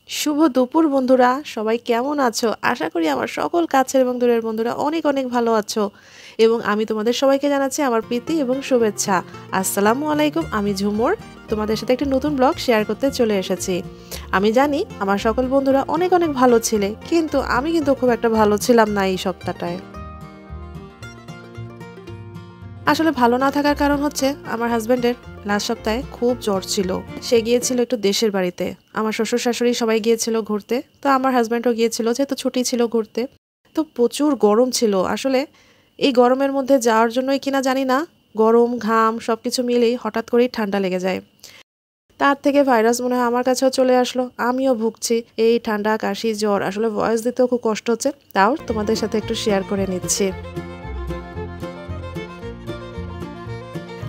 শুভ দুপুর বন্ধুরা, সবাই কেমন আছো? আশা করি আমার সকল কাছের এবং দূরের বন্ধুরা অনেক অনেক ভালো আছো এবং আমি তোমাদের সবাইকে জানাচ্ছি আমার প্রীতি এবং শুভেচ্ছা। আসসালামু আলাইকুম, আমি ঝুমুর তোমাদের সাথে একটি নতুন ব্লগ শেয়ার করতে চলে এসেছি। আমি জানি আমার সকল বন্ধুরা অনেক অনেক ভালো ছিলে, কিন্তু আমি কিন্তু খুব একটা ভালো ছিলাম না এই সপ্তাহটায়। আসলে ভালো না থাকার কারণ হচ্ছে আমার হাজবেন্ডের লাস্ট সপ্তাহে খুব জ্বর ছিল। সে গিয়েছিল একটু দেশের বাড়িতে, আমার শ্বশুর শাশুড়ি সবাই গিয়েছিল ঘুরতে, তো আমার হাজবেন্ডও গিয়েছিল, যেহেতু ছুটি ছিল ঘুরতে। তো প্রচুর গরম ছিল আসলে। এই গরমের মধ্যে যাওয়ার জন্যই কিনা জানি না, গরম ঘাম সবকিছু মিলেই হঠাৎ করেই ঠান্ডা লেগে যায়। তার থেকে ভাইরাস মনে হয় আমার কাছেও চলে আসলো, আমিও ভুগছি এই ঠান্ডা কাশি জ্বর। আসলে ভয়েস দিতেও খুব কষ্ট হচ্ছে, তাও তোমাদের সাথে একটু শেয়ার করে নিচ্ছি।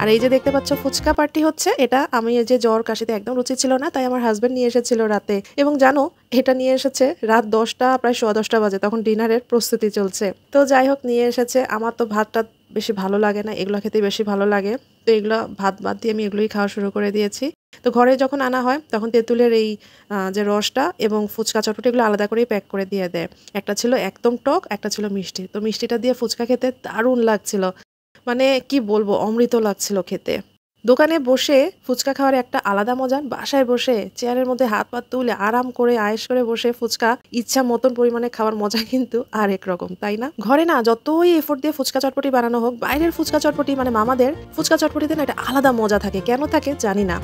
আর এই যে দেখতে পাচ্ছ ফুচকা পার্টি হচ্ছে, এটা আমি এই যে জ্বর কাশিতে একদম রুচি ছিল না, তাই আমার হাজবেন্ড নিয়ে এসেছিল রাতে। এবং জানো, এটা নিয়ে এসেছে রাত 10টা, প্রায় 10:15 বাজে, তখন ডিনারের প্রস্তুতি চলছে। তো যাই হোক, নিয়ে এসেছে। আমার তো ভাতটা বেশি ভালো লাগে না, এগুলো খেতে বেশি ভালো লাগে। তো এগুলো ভাত বাদ দিয়ে আমি এগুলোই খাওয়া শুরু করে দিয়েছি। তো ঘরে যখন আনা হয় তখন তেঁতুলের এই যে রসটা এবং ফুচকা চটপটি এগুলো আলাদা করেই প্যাক করে দিয়ে দেয়। একটা ছিল একদম টক, একটা ছিল মিষ্টি। তো মিষ্টিটা দিয়ে ফুচকা খেতে দারুণ লাগছিল, মানে কি বলবো, অমৃত লাগছিল খেতে। দোকানে বসে ফুচকা খাওয়ার একটা আলাদা মজা, বাসায় বসে চেয়ারের মধ্যে হাত পা তুলে আরাম করে আয়েশ করে বসে ফুচকা ইচ্ছা মতন পরিমাণে খাওয়ার মজা কিন্তু আরেক রকম, তাই না? ঘরে না যতই এফোর্ট দিয়ে ফুচকা চটপটি বানানো হোক, বাইরের ফুচকা চটপটি মানে মামাদের ফুচকা চটপটিতে না একটা আলাদা মজা থাকে, কেন থাকে জানি না।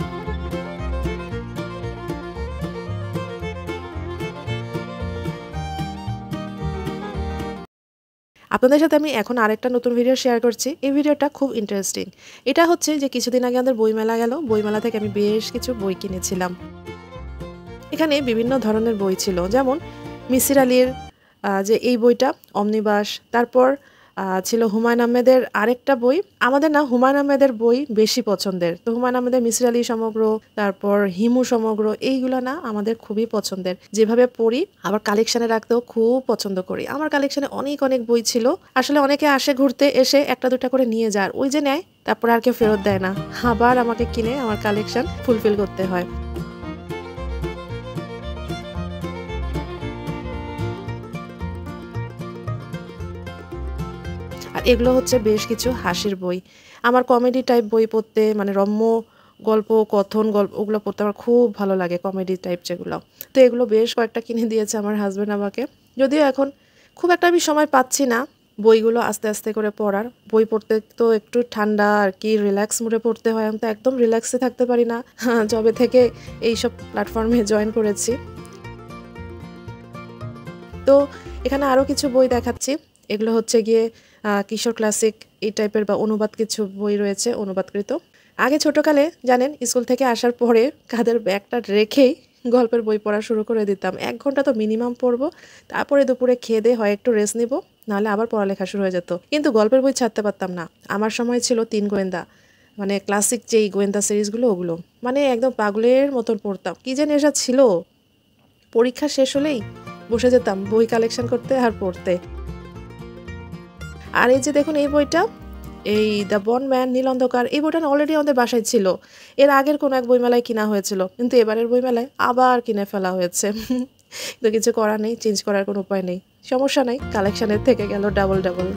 আপনাদের সাথে আমি এখন আরেকটা নতুন ভিডিও শেয়ার করছি। এই ভিডিওটা খুব ইন্টারেস্টিং। এটা হচ্ছে যে কিছুদিন আগে আমাদের বইমেলা গেল, বইমেলা থেকে আমি বেশ কিছু বই কিনেছিলাম। এখানে বিভিন্ন ধরনের বই ছিল, যেমন মিসির আলীর যে এই বইটা অমনিবাস, তারপর ছিল হুমায়ুন আহমেদের আরেকটা বই। আমাদের না হুমায়ুন আহমেদের বই বেশি পছন্দের, তো হুমায়ুন আহমেদের মিসির আলী সমগ্র, তারপর হিমু সমগ্র, এইগুলো না আমাদের খুবই পছন্দের। যেভাবে পড়ি আবার কালেকশনে রাখতেও খুব পছন্দ করি। আমার কালেকশনে অনেক অনেক বই ছিল। আসলে অনেকে আসে ঘুরতে, এসে একটা দুটা করে নিয়ে যায়, ওই যে নেয়, তারপর আর কেউ ফেরত দেয় না, আবার আমাকে কিনে আমার কালেকশন ফুলফিল করতে হয়। আর এগুলো হচ্ছে বেশ কিছু হাসির বই। আমার কমেডি টাইপ বই পড়তে, মানে রম্য গল্প, কথন গল্প, ওগুলো পড়তে আমার খুব ভালো লাগে, কমেডি টাইপ যেগুলো। তো এগুলো বেশ কয়েকটা কিনে দিয়েছে আমার হাজব্যান্ড আমাকে। যদিও এখন খুব একটা আমি সময় পাচ্ছি না বইগুলো আস্তে আস্তে করে পড়ার। বই পড়তে তো একটু ঠান্ডা আর কি রিল্যাক্স মুডে পড়তে হয়, আমি তো একদম রিল্যাক্সে থাকতে পারি না যবে থেকে এইসব প্ল্যাটফর্মে জয়েন করেছি। তো এখানে আরও কিছু বই দেখাচ্ছি। এগুলো হচ্ছে গিয়ে কিশোর ক্লাসিক এই টাইপের বা অনুবাদ কিছু বই রয়েছে, অনুবাদকৃত। আগে ছোটোকালে জানেন, স্কুল থেকে আসার পরে কাঁধের ব্যাগটা রেখেই গল্পের বই পড়া শুরু করে দিতাম। 1 ঘন্টা তো মিনিমাম পড়বো, তারপরে দুপুরে খেয়ে দিয়ে হয় একটু রেস্ট নিব, নাহলে আবার পড়ালেখা শুরু হয়ে যেত। কিন্তু গল্পের বই ছাড়তে পারতাম না। আমার সময় ছিল 3 গোয়েন্দা, মানে ক্লাসিক যেই গোয়েন্দা সিরিজগুলো ওগুলো, মানে একদম পাগলের মতন পড়তাম। কী যে নেশা ছিল! পরীক্ষা শেষ হলেই বসে যেতাম বই কালেকশন করতে আর পড়তে। আর এই যে দেখুন এই বইটা, এই দ্য বন্ড ম্যান, নীল অন্ধকার, এই বইটা অলরেডি আমাদের বাসায় ছিল। এর আগের কোনো এক বইমেলায় কিনা হয়েছিল, কিন্তু এবারের বইমেলায় আবার কিনে ফেলা হয়েছে। তো কিছু করার নেই, চেঞ্জ করার কোনো উপায় নেই, সমস্যা নাই, কালেকশনের থেকে গেল ডাবল ডাবল।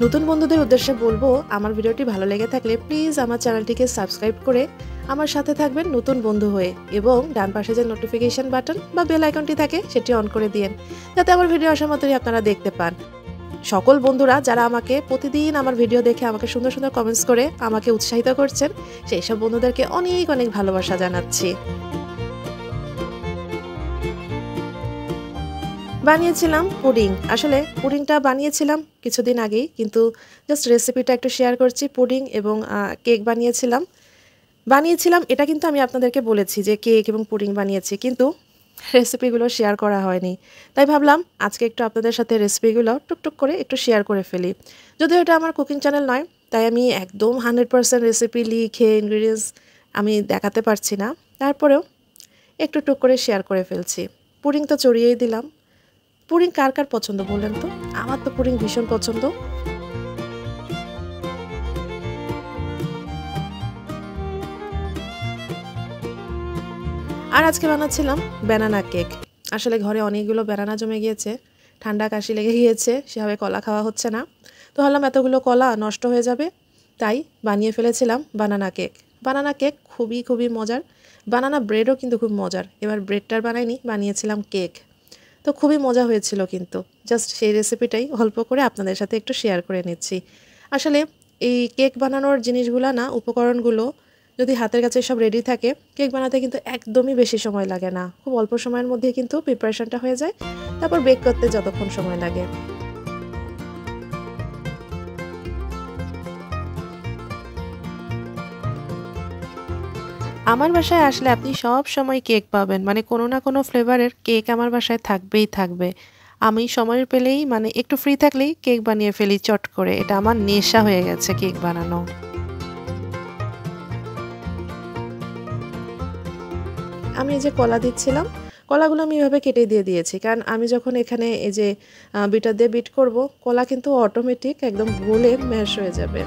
নতুন বন্ধুদের উদ্দেশ্যে বলবো, আমার ভিডিওটি ভালো লেগে থাকলে প্লিজ আমার চ্যানেলটিকে সাবস্ক্রাইব করে আমার সাথে থাকবেন নতুন বন্ধু হয়ে, এবং ডান পাশে যে নোটিফিকেশন বাটন বা বেল আইকনটি থাকে সেটি অন করে দিন, যাতে আমার ভিডিও আসা মাত্রই আপনারা দেখতে পান। সকল বন্ধুরা যারা আমাকে প্রতিদিন আমার ভিডিও দেখে আমাকে সুন্দর সুন্দর কমেন্টস করে আমাকে উৎসাহিত করছেন, সেই সব বন্ধুদেরকে অনেক অনেক ভালোবাসা জানাচ্ছি। বানিয়েছিলাম পুডিং। আসলে পুডিংটা বানিয়েছিলাম কিছুদিন আগেই, কিন্তু জাস্ট রেসিপিটা একটু শেয়ার করছি। পুডিং এবং কেক বানিয়েছিলাম এটা কিন্তু আমি আপনাদেরকে বলেছি যে কেক এবং পুডিং বানিয়েছি, কিন্তু রেসিপিগুলো শেয়ার করা হয়নি। তাই ভাবলাম আজকে একটু আপনাদের সাথে রেসিপিগুলো টুকটুক করে একটু শেয়ার করে ফেলি। যদিও এটা আমার কুকিং চ্যানেল নয়, তাই আমি একদম 100% রেসিপি লিখে ইনগ্রিডিয়েন্টস আমি দেখাতে পারছি না, তারপরেও একটু টুক করে শেয়ার করে ফেলছি। পুডিং তো চড়িয়েই দিলাম। পুডিং কার কার পছন্দ বলেন তো? আমার তো পুডিং ভীষণ পছন্দ। আর আজকে বানাচ্ছিলাম ব্যানানা কেক। আসলে ঘরে অনেকগুলো ব্যানানা জমে গিয়েছে, ঠান্ডা কাশি লেগে গিয়েছে, সেভাবে কলা খাওয়া হচ্ছে না। তো ভাবলাম এতগুলো কলা নষ্ট হয়ে যাবে, তাই বানিয়ে ফেলেছিলাম বানানা কেক। বানানা কেক খুবই মজার, বানানা ব্রেডও কিন্তু খুব মজার। এবার ব্রেডটার বানাইনি, বানিয়েছিলাম কেক। তো খুবই মজা হয়েছিল কিন্তু। জাস্ট সেই রেসিপিটাই অল্প করে আপনাদের সাথে একটু শেয়ার করে নিচ্ছি। আসলে এই কেক বানানোর জিনিসগুলো না, উপকরণগুলো যদি হাতের কাছে সব রেডি থাকে, কেক বানাতে কিন্তু একদমই বেশি সময় লাগে না। খুব অল্প সময়ের মধ্যেই কিন্তু প্রিপারেশনটা হয়ে যায়। তারপর বেক করতে যতক্ষণ সময় লাগে। আমার বাসায় আসলে আপনি সব সময় কেক পাবেন, মানে কোনো না কোনো ফ্লেভারের কেক আমার বাসায় থাকবেই থাকবে। আমি সময় পেলেই, মানে একটু ফ্রি থাকলেই কেক বানিয়ে ফেলি চট করে। এটা আমার নেশা হয়ে গেছে কেক বানানো। আমি এই যে কলা দিচ্ছিলাম, কলাগুলো আমি এভাবে কেটে দিয়ে দিয়েছি, কারণ আমি যখন এখানে এই যে বিটার দিয়ে বিট করব, কলা কিন্তু অটোমেটিক একদম গলে ম্যাশ হয়ে যাবে।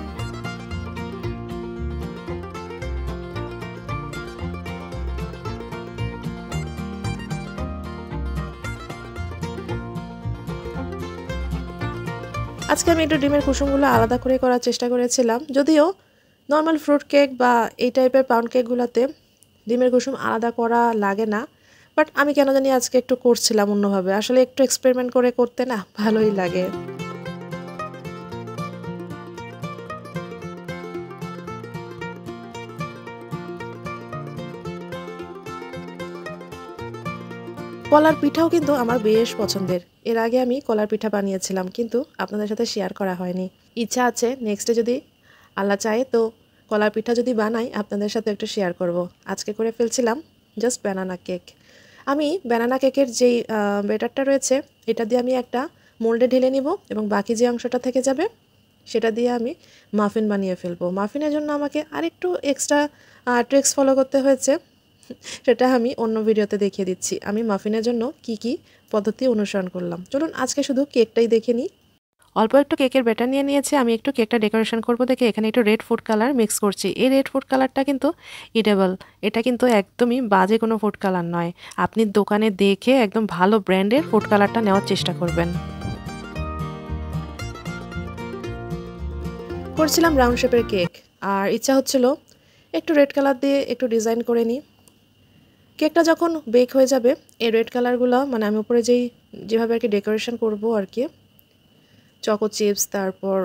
আজকে আমি একটু ডিমের কুসুমগুলো আলাদা করে করার চেষ্টা করেছিলাম। যদিও নর্মাল ফ্রুট কেক বা এই টাইপের পাউন্ড কেকগুলোতে ডিমের কুসুম আলাদা করা লাগে না, বাট আমি কেন জানি আজকে একটু করছিলাম অন্যভাবে। আসলে একটু এক্সপেরিমেন্ট করে করতে না ভালোই লাগে। কলার পিঠাও কিন্তু আমার বেশ পছন্দের। এর আগে আমি কলার পিঠা বানিয়েছিলাম, কিন্তু আপনাদের সাথে শেয়ার করা হয়নি। ইচ্ছা আছে নেক্সটে যদি আল্লাহ চায় তো কলার পিঠা যদি বানাই আপনাদের সাথে একটু শেয়ার করব। আজকে করে ফেলছিলাম জাস্ট ব্যানানা কেক। আমি ব্যানানা কেকের যেই ব্যাটারটা রয়েছে, এটা দিয়ে আমি একটা মোল্ডে ঢেলে নিব এবং বাকি যে অংশটা থেকে যাবে সেটা দিয়ে আমি মাফিন বানিয়ে ফেলবো। মাফিনের জন্য আমাকে আরেকটু এক্সট্রা ট্রিক্স ফলো করতে হয়েছে, সেটা আমি অন্য ভিডিওতে দেখিয়ে দিচ্ছি আমি মাফিনের জন্য কি পদ্ধতি অনুসরণ করলাম। চলুন আজকে শুধু কেকটাই দেখে নিই। অল্প একটু কেকের ব্যাটার নিয়ে নিয়েছি। আমি একটু কেকটা ডেকোরেশন করব দেখে এখানে একটু রেড ফুড কালার মিক্স করছি। এই রেড ফুড কালারটা কিন্তু ইডেবল, এটা কিন্তু একদমই বাজে কোনো ফুড কালার নয়। আপনি দোকানে দেখে একদম ভালো ব্র্যান্ডের ফুড কালারটা নেওয়ার চেষ্টা করবেন। করছিলাম রাউন্ড শেপের কেক, আর ইচ্ছা হচ্ছিল একটু রেড কালার দিয়ে একটু ডিজাইন করে নিই। কেকটা যখন বেক হয়ে যাবে, এই রেড কালারগুলো, মানে আমি উপরে যেভাবে আর কি ডেকোরেশন করব আর কি, চকো চিপস, তারপর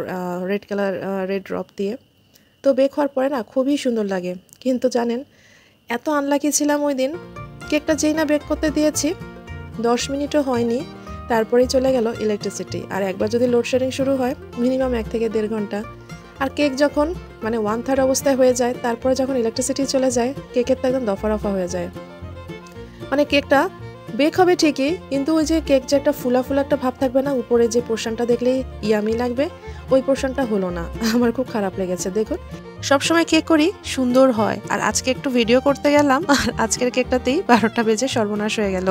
রেড কালার রেড ড্রপ দিয়ে, তো বেক হওয়ার পরে না খুবই সুন্দর লাগে। কিন্তু জানেন, এত আনলাকি ছিলাম ওই দিন, কেকটা যেই না বেক করতে দিয়েছি 10 মিনিটও হয়নি, তারপরেই চলে গেল ইলেকট্রিসিটি। আর একবার যদি লোডশেডিং শুরু হয় মিনিমাম 1 থেকে 1.5 ঘন্টা। আর কেক যখন মানে 1/3 অবস্থায় হয়ে যায়, তারপরে যখন ইলেকট্রিসিটি চলে যায়, কেকের তো একদম দফা রফা হয়ে যায়। মানে কেকটা বেক হবে ঠিকই, কিন্তু ওই যে কেক যে একটা ফুলা একটা ভাব থাকবে না, উপরে যে পোর্শনটা দেখলেই ইয়ামি লাগবে, ওই পোর্শনটা হলো না। আমার খুব খারাপ লেগেছে। দেখুন, সবসময় কেক করি সুন্দর হয়, আর আজকে একটু ভিডিও করতে গেলাম আর আজকের কেকটাতেই 12টা বেজে সর্বনাশ হয়ে গেল।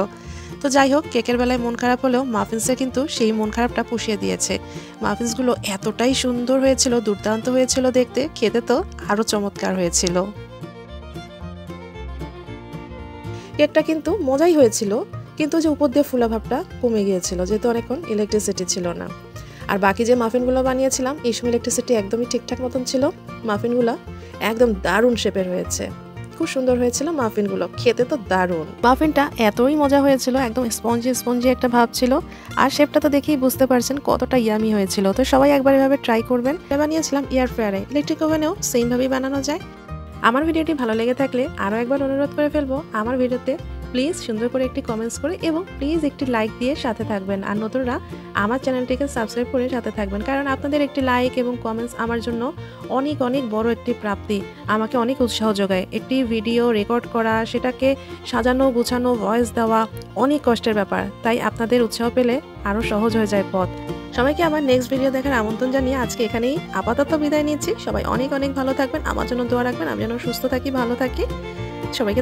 তো যাই হোক, কেকের বেলায় মন খারাপ হলেও মাফিন্সে কিন্তু সেই মন খারাপটা পুষিয়ে দিয়েছে। মাফিন্সগুলো এতটাই সুন্দর হয়েছিল, দুর্দান্ত হয়েছিল দেখতে, খেতে তো আরও চমৎকার হয়েছিল। কেকটা কিন্তু মজাই হয়েছিল, কিন্তু যে উপর দিয়ে ফুলা ভাবটা কমে গিয়েছিল, যেহেতু অনেকক্ষণ ইলেকট্রিসিটি ছিল না। আর বাকি যে মাফিনগুলো বানিয়েছিলাম, এই সময় ইলেকট্রিসিটি একদমই ঠিকঠাক মতন ছিল। মাফিনগুলো একদম দারুণ শেপের হয়েছে, খুব সুন্দর হয়েছিল মাফিনগুলো, খেতে তো দারুণ। মাফিনটা এতই মজা হয়েছিল, একদম স্পঞ্জি একটা ভাব ছিল। আর শেপটা তো দেখেই বুঝতে পারছেন কতটা ইয়ামি হয়েছিল। তো সবাই একবার এভাবে ট্রাই করবেন। বানিয়েছিলাম এয়ার ফ্রায়ারে, ইলেকট্রিক ওভেনেও সেমভাবেই বানানো যায়। আমার ভিডিওটি ভালো লেগে থাকলে আরও একবার অনুরোধ করে ফেলবো, আমার ভিডিওতে প্লিজ সুন্দর করে একটি কমেন্টস করে এবং প্লিজ একটি লাইক দিয়ে সাথে থাকবেন। আর নতুনরা আমার চ্যানেলটিকে সাবস্ক্রাইব করে সাথে থাকবেন, কারণ আপনাদের একটি লাইক এবং কমেন্টস আমার জন্য অনেক বড় একটি প্রাপ্তি, আমাকে অনেক উৎসাহ যোগায়। একটি ভিডিও রেকর্ড করা, সেটাকে সাজানো গুছানো, ভয়েস দেওয়া অনেক কষ্টের ব্যাপার, তাই আপনাদের উৎসাহ পেলে আরও সহজ হয়ে যায় পথ। সবাইকে আমার নেক্সট ভিডিও দেখার আমন্ত্রণ জানিয়ে আজকে এখানেই আপাতত বিদায় নিচ্ছি। সবাই অনেক ভালো থাকবেন, আমার জন্য দোয়া রাখবেন, আমি যেন সুস্থ থাকি, ভালো থাকি। সবাইকে